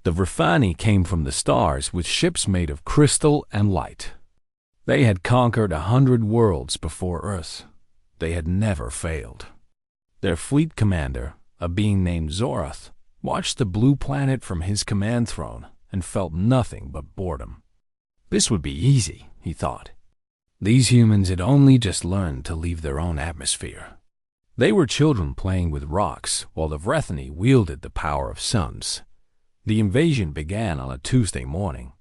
The Vrethani came from the stars with ships made of crystal and light. They had conquered 100 worlds before Earth. They had never failed. Their fleet commander, a being named Zorath, watched the blue planet from his command throne and felt nothing but boredom. This would be easy, he thought. These humans had only just learned to leave their own atmosphere. They were children playing with rocks while the Vrethani wielded the power of suns. The invasion began on a Tuesday morning.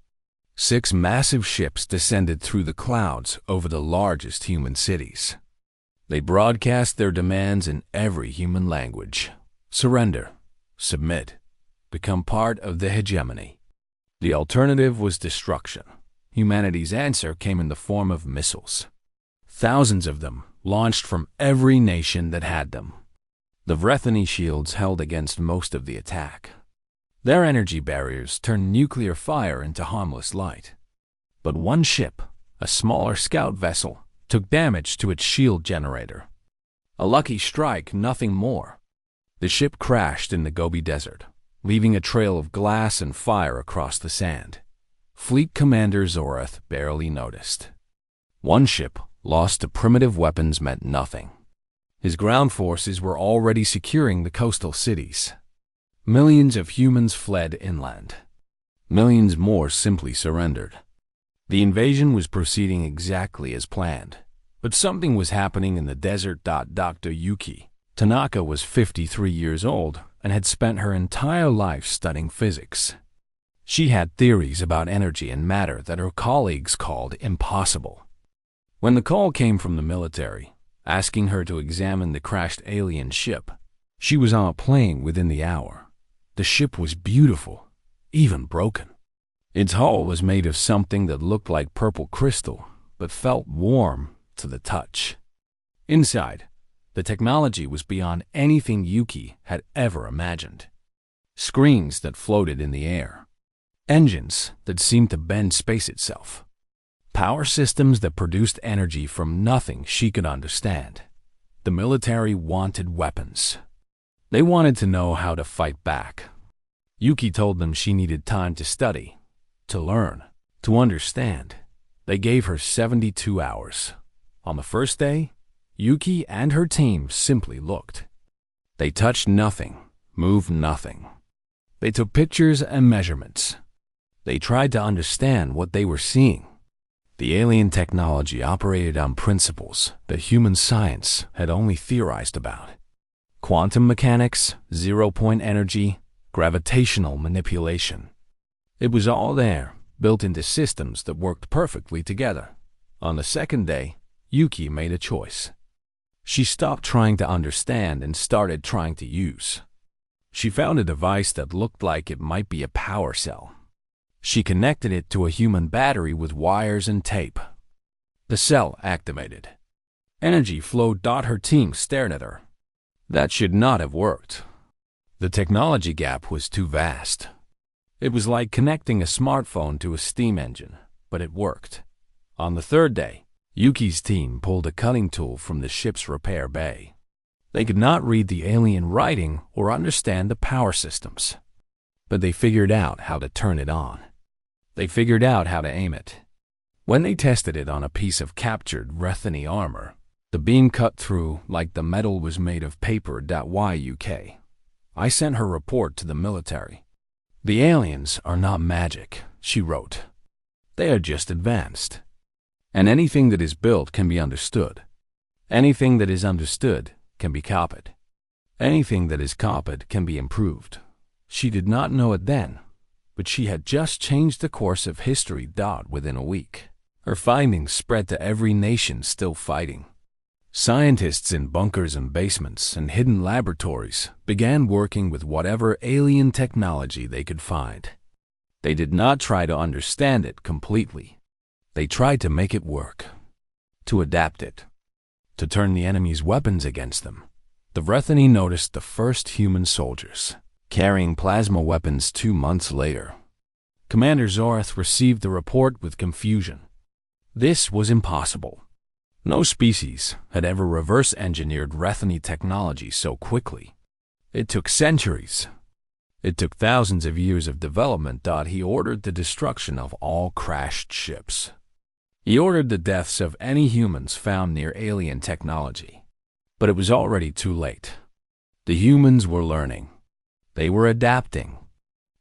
6 massive ships descended through the clouds over the largest human cities. They broadcast their demands in every human language. Surrender, submit, become part of the hegemony. The alternative was destruction. Humanity's answer came in the form of missiles. Thousands of them, launched from every nation that had them. The Vrethani shields held against most of the attack. Their energy barriers turned nuclear fire into harmless light. But one ship, a smaller scout vessel, took damage to its shield generator. A lucky strike, nothing more. The ship crashed in the Gobi Desert, leaving a trail of glass and fire across the sand. Fleet Commander Zorath barely noticed. One ship lost to primitive weapons meant nothing. His ground forces were already securing the coastal cities. Millions of humans fled inland. Millions more simply surrendered. The invasion was proceeding exactly as planned, but something was happening in the desert. Dr. Yuki Tanaka was 53 years old and had spent her entire life studying physics. She had theories about energy and matter that her colleagues called impossible. When the call came from the military, asking her to examine the crashed alien ship, she was on a plane within the hour. The ship was beautiful, even broken. Its hull was made of something that looked like purple crystal, but felt warm to the touch. Inside, the technology was beyond anything Yuki had ever imagined. Screens that floated in the air. Engines that seemed to bend space itself. Power systems that produced energy from nothing she could understand. The military wanted weapons. They wanted to know how to fight back. Yuki told them she needed time to study, to learn, to understand. They gave her 72 hours. On the first day, Yuki and her team simply looked. They touched nothing, moved nothing. They took pictures and measurements. They tried to understand what they were seeing. The alien technology operated on principles that human science had only theorized about. Quantum mechanics, zero-point energy, gravitational manipulation. It was all there, built into systems that worked perfectly together. On the second day, Yuki made a choice. She stopped trying to understand and started trying to use. She found a device that looked like it might be a power cell. She connected it to a human battery with wires and tape. The cell activated. Energy flowed. Her team stared at her. That should not have worked. The technology gap was too vast. It was like connecting a smartphone to a steam engine, but it worked. On the third day, Yuki's team pulled a cutting tool from the ship's repair bay. They could not read the alien writing or understand the power systems, but they figured out how to turn it on. They figured out how to aim it. When they tested it on a piece of captured Vrethani armor, the beam cut through like the metal was made of paper. Yuk. I sent her report to the military. The aliens are not magic, she wrote. They are just advanced. And anything that is built can be understood. Anything that is understood can be copied. Anything that is copied can be improved. She did not know it then, but she had just changed the course of history. Within a week, her findings spread to every nation still fighting. Scientists in bunkers and basements and hidden laboratories began working with whatever alien technology they could find. They did not try to understand it completely. They tried to make it work, to adapt it, to turn the enemy's weapons against them. The Vrethani noticed the first human soldiers carrying plasma weapons 2 months later. Commander Zorath received the report with confusion. This was impossible. No species had ever reverse-engineered Vrethani technology so quickly. It took centuries. It took thousands of years of development. He ordered the destruction of all crashed ships. He ordered the deaths of any humans found near alien technology. But it was already too late. The humans were learning. They were adapting.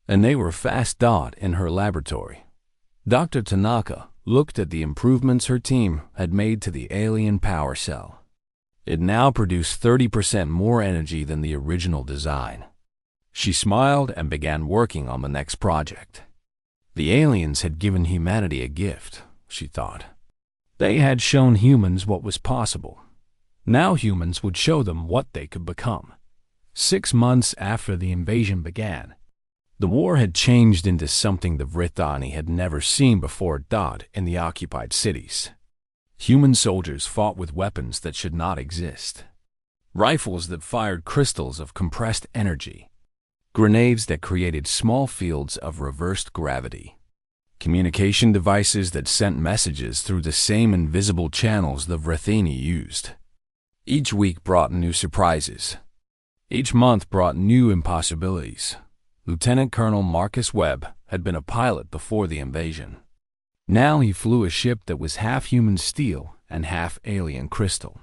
And they were fast. In her laboratory, Dr. Tanaka looked at the improvements her team had made to the alien power cell. It now produced 30% more energy than the original design. She smiled and began working on the next project. The aliens had given humanity a gift, she thought. They had shown humans what was possible. Now humans would show them what they could become. 6 months after the invasion began, the war had changed into something the Vrithani had never seen before. In the occupied cities, human soldiers fought with weapons that should not exist. Rifles that fired crystals of compressed energy. Grenades that created small fields of reversed gravity. Communication devices that sent messages through the same invisible channels the Vrithani used. Each week brought new surprises. Each month brought new impossibilities. Lieutenant Colonel Marcus Webb had been a pilot before the invasion. Now he flew a ship that was half human steel and half alien crystal.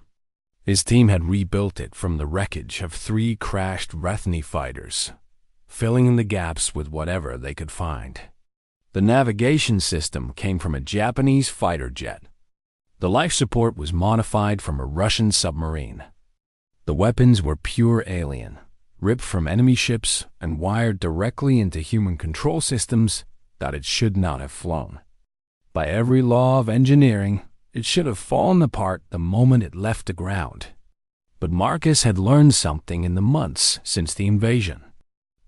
His team had rebuilt it from the wreckage of 3 crashed Vrithani fighters, filling in the gaps with whatever they could find. The navigation system came from a Japanese fighter jet. The life support was modified from a Russian submarine. The weapons were pure alien, ripped from enemy ships and wired directly into human control systems that it should not have flown. By every law of engineering, it should have fallen apart the moment it left the ground. But Marcus had learned something in the months since the invasion.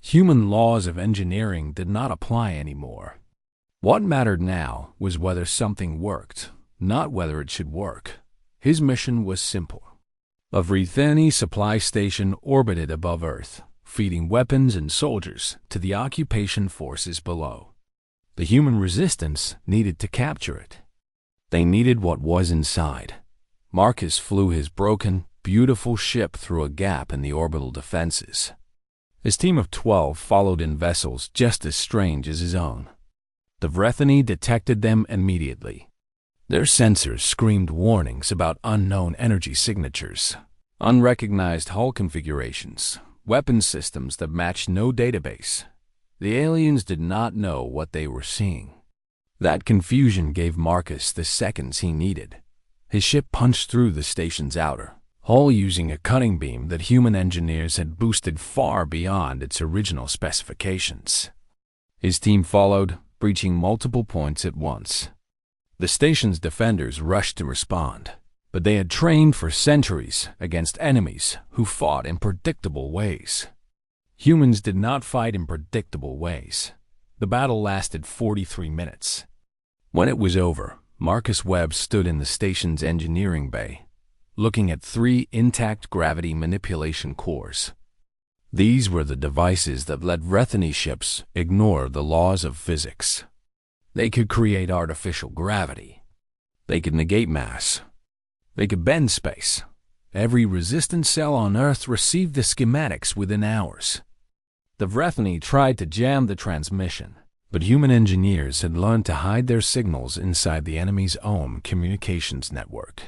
Human laws of engineering did not apply anymore. What mattered now was whether something worked, not whether it should work. His mission was simple. A Vrithani supply station orbited above Earth, feeding weapons and soldiers to the occupation forces below. The human resistance needed to capture it. They needed what was inside. Marcus flew his broken, beautiful ship through a gap in the orbital defenses. His team of 12 followed in vessels just as strange as his own. The Vrithani detected them immediately. Their sensors screamed warnings about unknown energy signatures, unrecognized hull configurations, weapon systems that matched no database. The aliens did not know what they were seeing. That confusion gave Marcus the seconds he needed. His ship punched through the station's outer hull using a cutting beam that human engineers had boosted far beyond its original specifications. His team followed, breaching multiple points at once. The station's defenders rushed to respond, but they had trained for centuries against enemies who fought in predictable ways. Humans did not fight in predictable ways. The battle lasted 43 minutes. When it was over, Marcus Webb stood in the station's engineering bay, looking at 3 intact gravity manipulation cores. These were the devices that let Vrithani ships ignore the laws of physics. They could create artificial gravity. They could negate mass. They could bend space. Every resistant cell on Earth received the schematics within hours. The Vrithani tried to jam the transmission, but human engineers had learned to hide their signals inside the enemy's own communications network.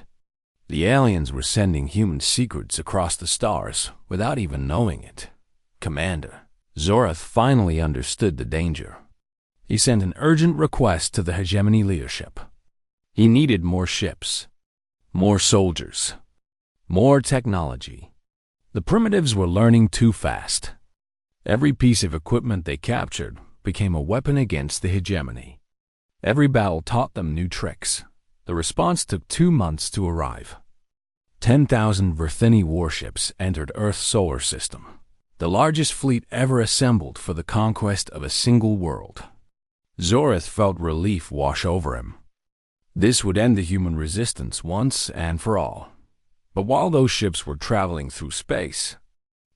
The aliens were sending human secrets across the stars without even knowing it. Commander Zorath finally understood the danger. He sent an urgent request to the hegemony leadership. He needed more ships, more soldiers, more technology. The primitives were learning too fast. Every piece of equipment they captured became a weapon against the hegemony. Every battle taught them new tricks. The response took 2 months to arrive. 10,000 Vrithani warships entered Earth's solar system, the largest fleet ever assembled for the conquest of a single world. Zorath felt relief wash over him. This would end the human resistance once and for all. But while those ships were traveling through space,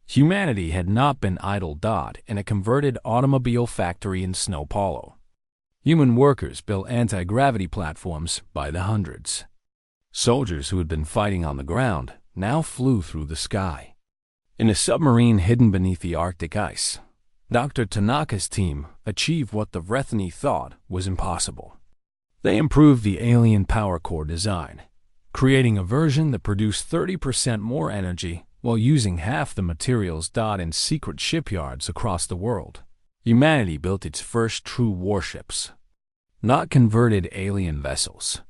humanity had not been idle. In a converted automobile factory in Snow Paulo, human workers built anti-gravity platforms by the hundreds. Soldiers who had been fighting on the ground now flew through the sky. In a submarine hidden beneath the Arctic ice, Dr. Tanaka's team achieved what the Vrethani thought was impossible. They improved the alien power core design, creating a version that produced 30% more energy while using half the materials in secret shipyards across the world. Humanity built its first true warships, not converted alien vessels,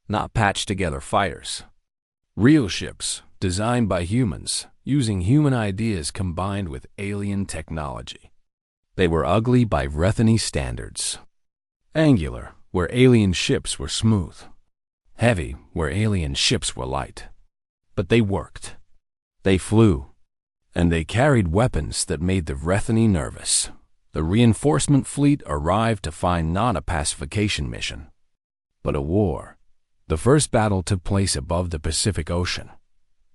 not patched-together fighters. Real ships, designed by humans, using human ideas combined with alien technology. They were ugly by Vrethani standards. Angular, where alien ships were smooth. Heavy, where alien ships were light. But they worked. They flew. And they carried weapons that made the Vrethani nervous. The reinforcement fleet arrived to find not a pacification mission, but a war. The first battle took place above the Pacific Ocean.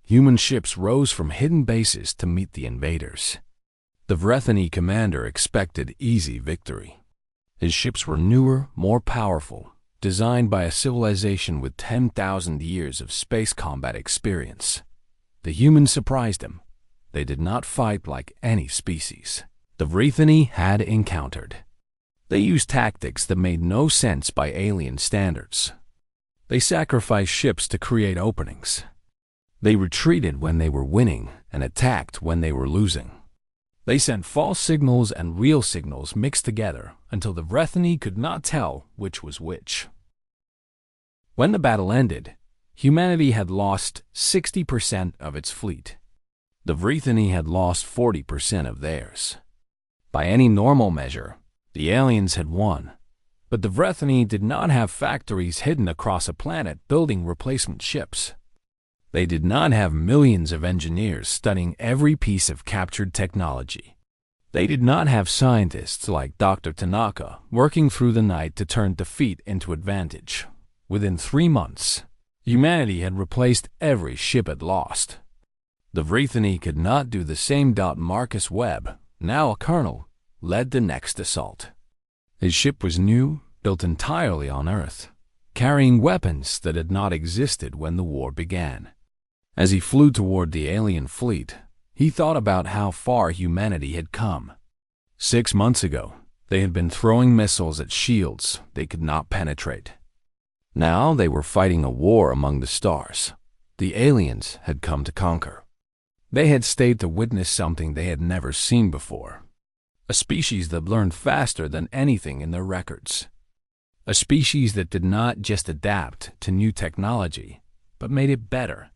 Human ships rose from hidden bases to meet the invaders. The Vrethani commander expected easy victory. His ships were newer, more powerful, designed by a civilization with 10,000 years of space combat experience. The humans surprised him. They did not fight like any species the Vrethani had encountered. They used tactics that made no sense by alien standards. They sacrificed ships to create openings. They retreated when they were winning and attacked when they were losing. They sent false signals and real signals mixed together until the Vrethani could not tell which was which. When the battle ended, humanity had lost 60% of its fleet. The Vrethani had lost 40% of theirs. By any normal measure, the aliens had won, but the Vrethani did not have factories hidden across a planet building replacement ships. They did not have millions of engineers studying every piece of captured technology. They did not have scientists like Dr. Tanaka working through the night to turn defeat into advantage. Within 3 months, humanity had replaced every ship it lost. The Vrethani could not do the same. Marcus Webb, now a colonel, led the next assault. His ship was new, built entirely on Earth, carrying weapons that had not existed when the war began. As he flew toward the alien fleet, he thought about how far humanity had come. 6 months ago, they had been throwing missiles at shields they could not penetrate. Now they were fighting a war among the stars. The aliens had come to conquer. They had stayed to witness something they had never seen before. A species that learned faster than anything in their records. A species that did not just adapt to new technology, but made it better.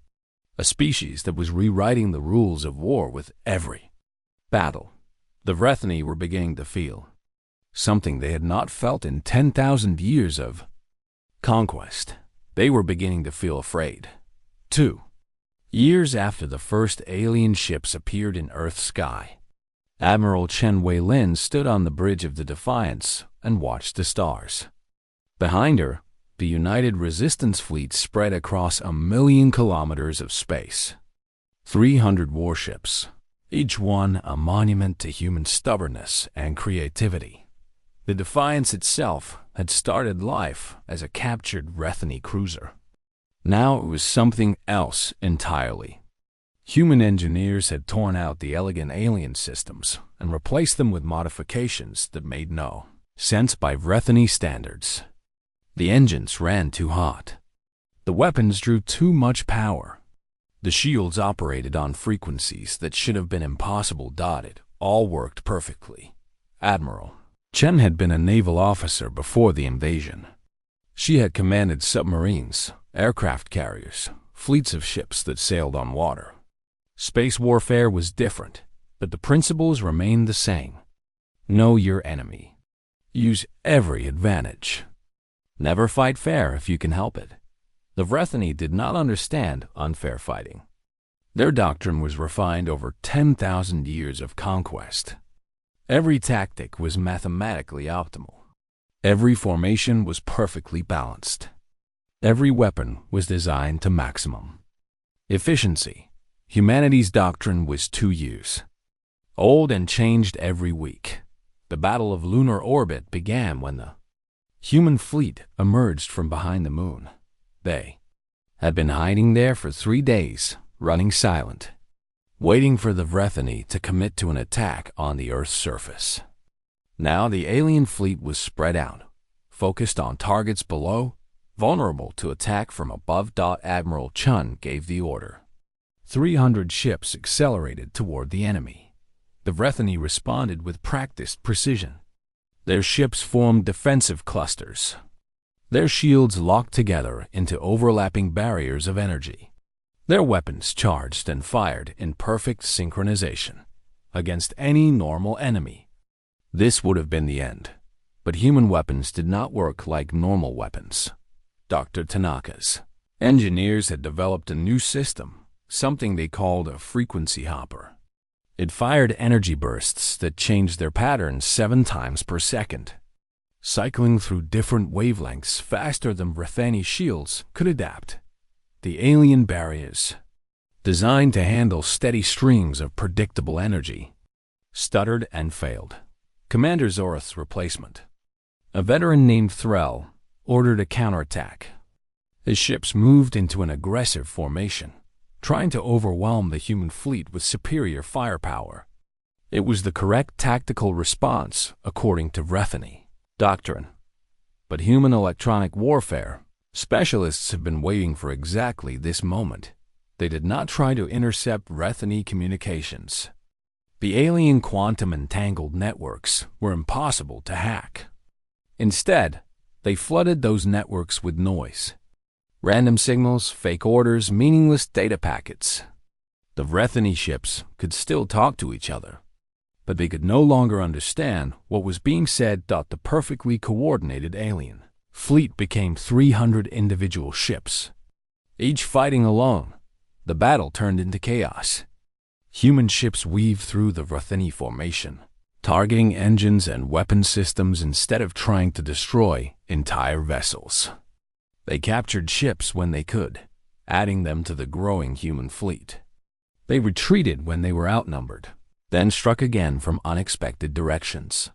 A species that was rewriting the rules of war with every battle. The Vrethani were beginning to feel something they had not felt in 10,000 years of conquest. They were beginning to feel afraid. 2 years after the first alien ships appeared in Earth's sky, Admiral Chen Wei-lin stood on the bridge of the Defiance and watched the stars. Behind her, the United Resistance Fleet spread across 1,000,000 kilometers of space. 300 warships, each one a monument to human stubbornness and creativity. The Defiance itself had started life as a captured Vrethani cruiser. Now it was something else entirely. Human engineers had torn out the elegant alien systems and replaced them with modifications that made no sense by Vrethani standards. The engines ran too hot. The weapons drew too much power. The shields operated on frequencies that should have been impossible. It all worked perfectly. Admiral Chen had been a naval officer before the invasion. She had commanded submarines, aircraft carriers, fleets of ships that sailed on water. Space warfare was different, but the principles remained the same. Know your enemy. Use every advantage. Never fight fair if you can help it. The Vrethani did not understand unfair fighting. Their doctrine was refined over 10,000 years of conquest. Every tactic was mathematically optimal. Every formation was perfectly balanced. Every weapon was designed to maximum efficiency. Humanity's doctrine was 2 years. Old and changed every week. The Battle of Lunar Orbit began when the human fleet emerged from behind the moon. They had been hiding there for 3 days, running silent. waiting for the Vrethani to commit to an attack on the Earth's surface. Now the alien fleet was spread out, focused on targets below, vulnerable to attack from above. Admiral Chun gave the order. 300 ships accelerated toward the enemy. The Vrethani responded with practiced precision. Their ships formed defensive clusters. Their shields locked together into overlapping barriers of energy. Their weapons charged and fired in perfect synchronization against any normal enemy. This would have been the end, but human weapons did not work like normal weapons. Dr. Tanaka's engineers had developed a new system, something they called a frequency hopper. It fired energy bursts that changed their patterns 7 times per second, cycling through different wavelengths faster than Vrethani shields could adapt. The alien barriers, designed to handle steady streams of predictable energy, stuttered and failed. Commander Zorath's replacement, a veteran named Threll, ordered a counterattack. His ships moved into an aggressive formation, trying to overwhelm the human fleet with superior firepower. It was the correct tactical response according to Vrethani doctrine. But human electronic warfare specialists have been waiting for exactly this moment. They did not try to intercept Vrethani communications. The alien quantum entangled networks were impossible to hack. Instead, they flooded those networks with noise. Random signals, fake orders, meaningless data packets. The Vrethani ships could still talk to each other, but they could no longer understand what was being said. The perfectly coordinated alien fleet became 300 individual ships, each fighting alone. The battle turned into chaos. Human ships weaved through the Vrethani formation, targeting engines and weapon systems instead of trying to destroy entire vessels. They captured ships when they could, adding them to the growing human fleet. They retreated when they were outnumbered, then struck again from unexpected directions.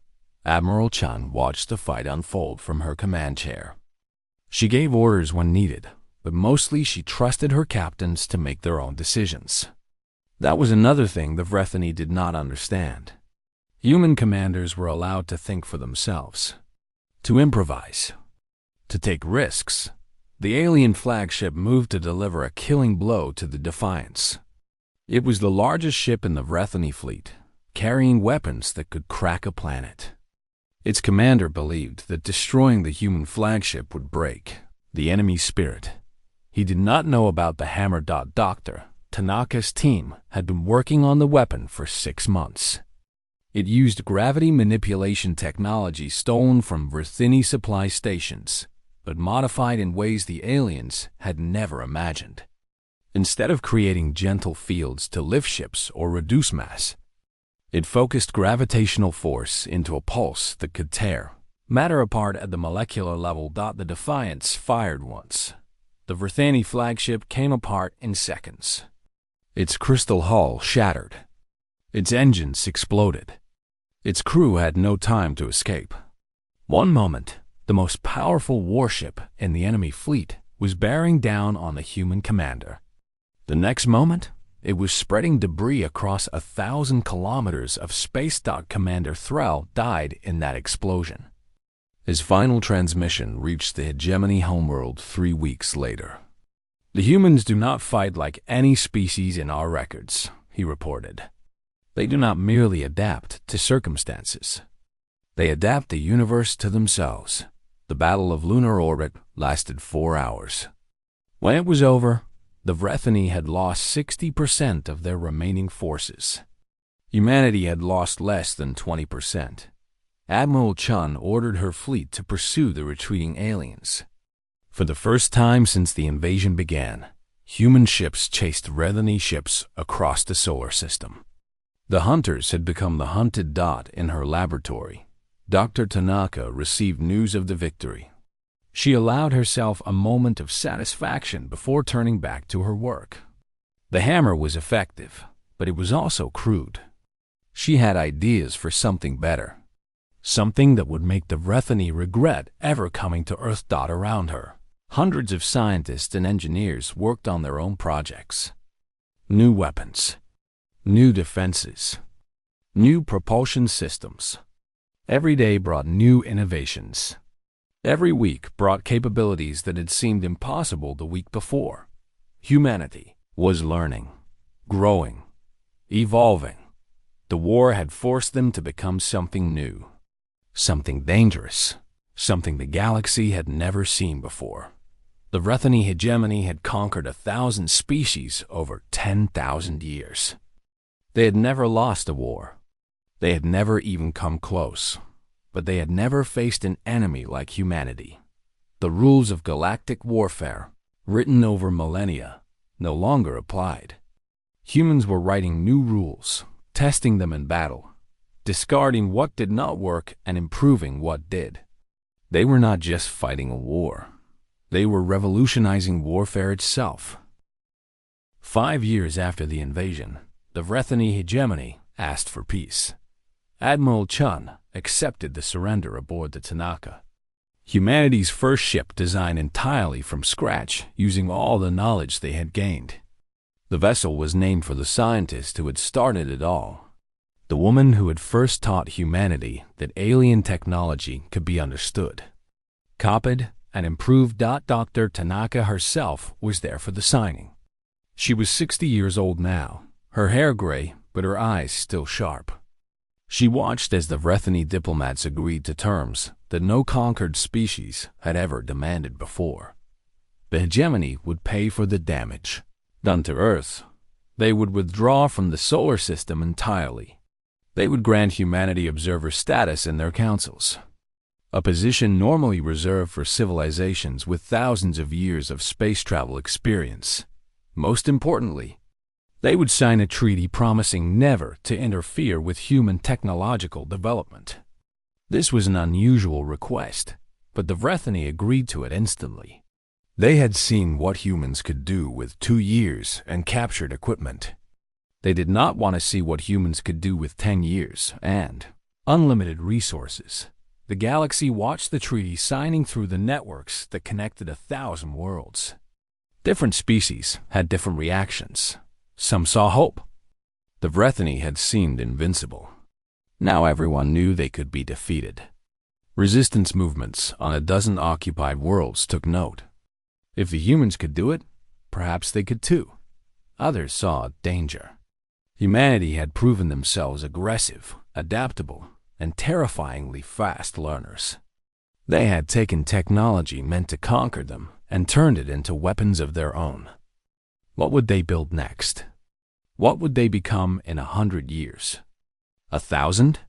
Admiral Chun watched the fight unfold from her command chair. She gave orders when needed, but mostly she trusted her captains to make their own decisions. That was another thing the Vrethani did not understand. Human commanders were allowed to think for themselves, to improvise, to take risks. The alien flagship moved to deliver a killing blow to the Defiance. It was the largest ship in the Vrethani fleet, carrying weapons that could crack a planet. Its commander believed that destroying the human flagship would break the enemy's spirit. He did not know about the hammer. Dr. Tanaka's team had been working on the weapon for 6 months. It used gravity manipulation technology stolen from Vrethani supply stations, but modified in ways the aliens had never imagined. Instead of creating gentle fields to lift ships or reduce mass, it focused gravitational force into a pulse that could tear matter apart at the molecular level. The Defiance fired once. The Vrethani flagship came apart in seconds. Its crystal hull shattered. Its engines exploded. Its crew had no time to escape. One moment, the most powerful warship in the enemy fleet was bearing down on the human commander. The next moment, it was spreading debris across 1,000 kilometers of space. Commander Threll died in that explosion. His final transmission reached the hegemony homeworld 3 weeks later. "The humans do not fight like any species in our records," he reported. "They do not merely adapt to circumstances. They adapt the universe to themselves." The Battle of Lunar Orbit lasted 4 hours. When it was over, the Vrethani had lost 60% of their remaining forces. Humanity had lost less than 20%. Admiral Chun ordered her fleet to pursue the retreating aliens. For the first time since the invasion began, human ships chased Vrethani ships across the solar system. The hunters had become the hunted. In her laboratory, Dr. Tanaka received news of the victory. She allowed herself a moment of satisfaction before turning back to her work. The hammer was effective, but it was also crude. She had ideas for something better, something that would make the Vrethani regret ever coming to Earth. Around her, hundreds of scientists and engineers worked on their own projects. New weapons, new defenses, new propulsion systems. Every day brought new innovations. Every week brought capabilities that had seemed impossible the week before. Humanity was learning, growing, evolving. The war had forced them to become something new, something dangerous, something the galaxy had never seen before. The Rethany hegemony had conquered 1,000 species over 10,000 years. They had never lost a war. They had never even come close. But they had never faced an enemy like humanity. The rules of galactic warfare, written over millennia, no longer applied. Humans were writing new rules, testing them in battle, discarding what did not work and improving what did. They were not just fighting a war. They were revolutionizing warfare itself. 5 years after the invasion, the Rethany hegemony asked for peace. Admiral Chun accepted the surrender aboard the Tanaka, humanity's first ship designed entirely from scratch using all the knowledge they had gained. The vessel was named for the scientist who had started it all, the woman who had first taught humanity that alien technology could be understood, copied, and improved. Dr. Tanaka herself was there for the signing. She was 60 years old now, her hair gray, but her eyes still sharp. She watched as the Rethany diplomats agreed to terms that no conquered species had ever demanded before. The hegemony would pay for the damage done to Earth. They would withdraw from the solar system entirely. They would grant humanity observer status in their councils, a position normally reserved for civilizations with thousands of years of space travel experience. Most importantly, they would sign a treaty promising never to interfere with human technological development. This was an unusual request, but the Rethany agreed to it instantly. They had seen what humans could do with 2 years and captured equipment. They did not want to see what humans could do with 10 years and unlimited resources. The galaxy watched the treaty signing through the networks that connected 1,000 worlds. Different species had different reactions. Some saw hope. The Rethany had seemed invincible. Now everyone knew they could be defeated. Resistance movements on a dozen occupied worlds took note. If the humans could do it, perhaps they could too. Others saw danger. Humanity had proven themselves aggressive, adaptable, and terrifyingly fast learners. They had taken technology meant to conquer them and turned it into weapons of their own. What would they build next? What would they become in 100 years? 1,000?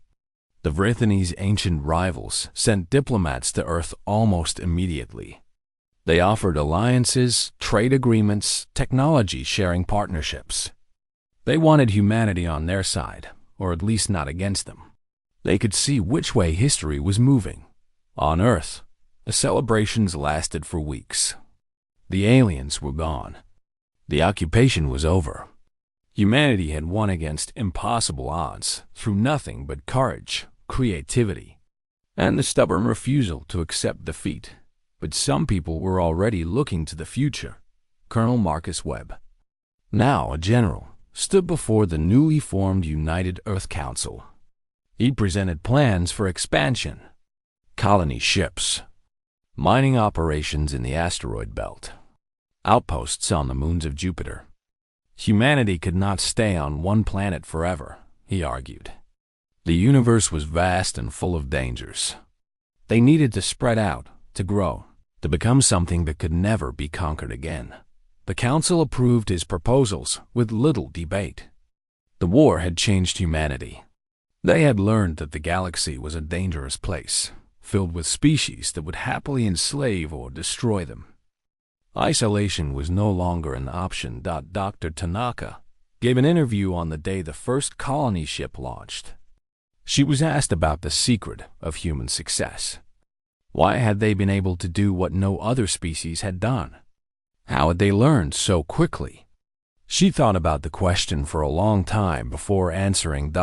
The Rethany's ancient rivals sent diplomats to Earth almost immediately. They offered alliances, trade agreements, technology-sharing partnerships. They wanted humanity on their side, or at least not against them. They could see which way history was moving. On Earth, the celebrations lasted for weeks. The aliens were gone. The occupation was over. Humanity had won against impossible odds through nothing but courage, creativity, and the stubborn refusal to accept defeat. But some people were already looking to the future. Colonel Marcus Webb, now a general, stood before the newly formed United Earth Council. He presented plans for expansion, colony ships, mining operations in the asteroid belt, outposts on the moons of Jupiter. Humanity could not stay on one planet forever, he argued. The universe was vast and full of dangers. They needed to spread out, to grow, to become something that could never be conquered again. The council approved his proposals with little debate. The war had changed humanity. They had learned that the galaxy was a dangerous place, filled with species that would happily enslave or destroy them. Isolation was no longer an option. Dr. Tanaka gave an interview on the day the first colony ship launched. She was asked about the secret of human success. Why had they been able to do what no other species had done? How had they learned so quickly? She thought about the question for a long time before answering.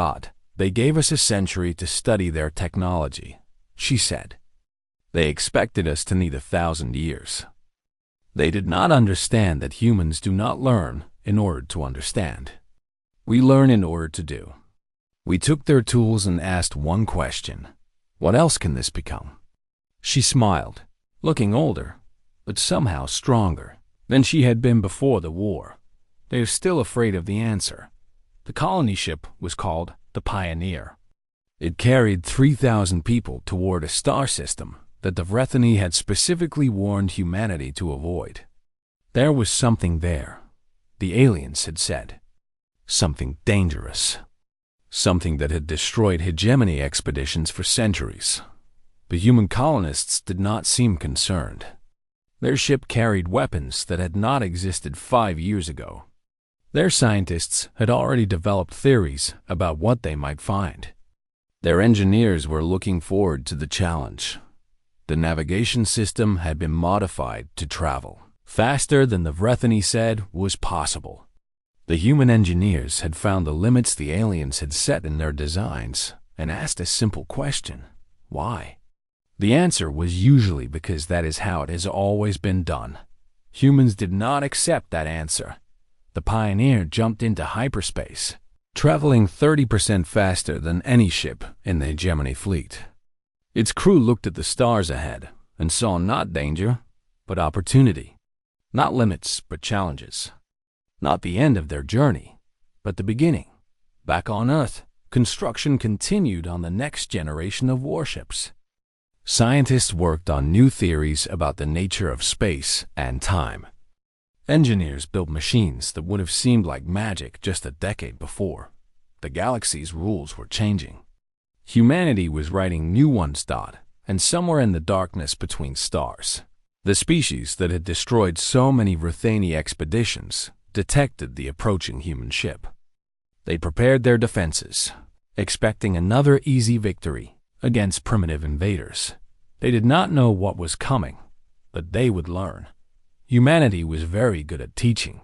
They gave us a century to study their technology, she said. They expected us to need 1,000 years. They did not understand that humans do not learn in order to understand. We learn in order to do. We took their tools and asked one question. What else can this become? She smiled, looking older, but somehow stronger than she had been before the war. They are still afraid of the answer. The colony ship was called the Pioneer. It carried 3,000 people toward a star system that the Vrethani had specifically warned humanity to avoid. There was something there, the aliens had said. Something dangerous. Something that had destroyed hegemony expeditions for centuries. But human colonists did not seem concerned. Their ship carried weapons that had not existed 5 years ago. Their scientists had already developed theories about what they might find. Their engineers were looking forward to the challenge. The navigation system had been modified to travel faster than the Vrethani said was possible. The human engineers had found the limits the aliens had set in their designs and asked a simple question: why? The answer was usually because that is how it has always been done. Humans did not accept that answer. The Pioneer jumped into hyperspace, traveling 30% faster than any ship in the hegemony fleet. Its crew looked at the stars ahead and saw not danger, but opportunity. Not limits, but challenges. Not the end of their journey, but the beginning. Back on Earth, construction continued on the next generation of warships. Scientists worked on new theories about the nature of space and time. Engineers built machines that would have seemed like magic just a decade before. The galaxy's rules were changing. Humanity was writing new ones. And somewhere in the darkness between stars, the species that had destroyed so many Vrethani expeditions detected the approaching human ship. They prepared their defenses, expecting another easy victory against primitive invaders. They did not know what was coming, but they would learn. Humanity was very good at teaching.